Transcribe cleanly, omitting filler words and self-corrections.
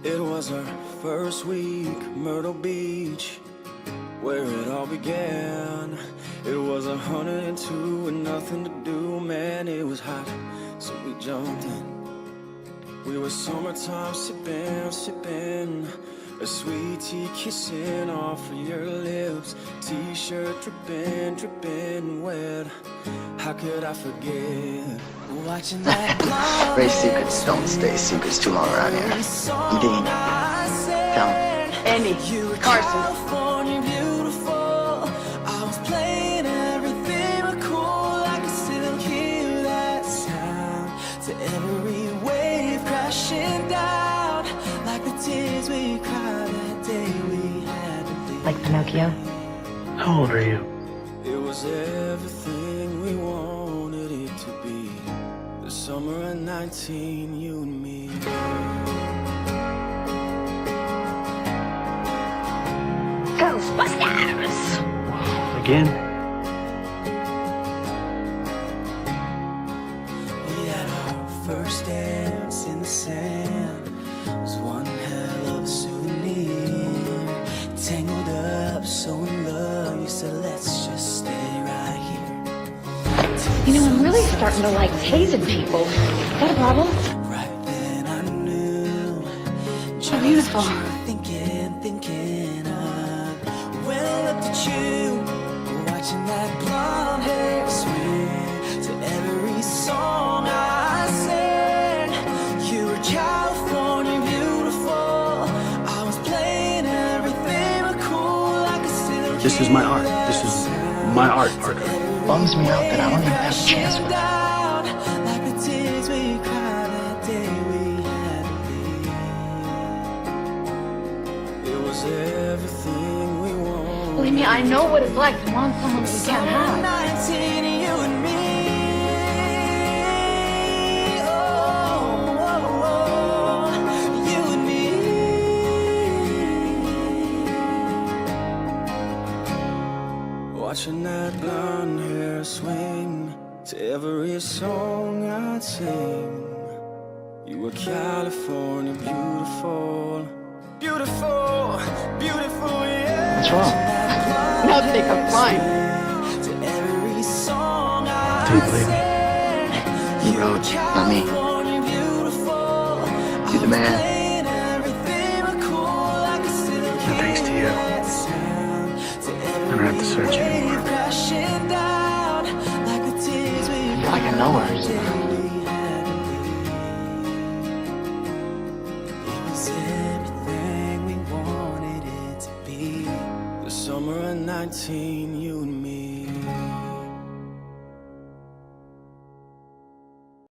It was our first week, Myrtle Beach, where it all began. It was 102 and nothing to do, man, it was hot, so we jumped in. We were summertime sipping, a sweet tea kissing off of your lips, t-shirt dripping wet. How could I forget watching that? Race secrets don't stay secrets too long around here. Dean, tell him. Andie, Carson. California beautiful. I was playing everything but cool. I could still hear that sound to every wave crashing down, like the tears we cried that day we had to leave. Like Pinocchio? How old are you? It was everything we wanted it to be. The summer of 19, you and me. Ghostbusters! Again? We had our first dance in the sand. It was one hell of a souvenir. Tangled up, so in love. You said, let's just stay right here. You know, I'm really starting to like tasing people. Is that a problem? Right then I knew. So beautiful. Thinking of. When I looked at you, watching that blonde hair swing to every song I sang. You were California beautiful. I was playing everything but cool. I could still This is my art. This is my art, Parker. Bums me out that I don't even have a chance with it. like the tears we cried that day we had to leave. It was everything we wanted. Believe me, I know what it's like to want someone that we can't Summer have. 19, you and me. You and me. Watching that blonde hair swing to every song I'd sing. You were California beautiful, beautiful, beautiful, yeah. What's wrong? Nothing, I'm fine. To every song I Do you believe me? You wrote, not me. You're the man. And thanks to you, I don't have to search anymore. You're like a knowers. Summer of 19, you and me.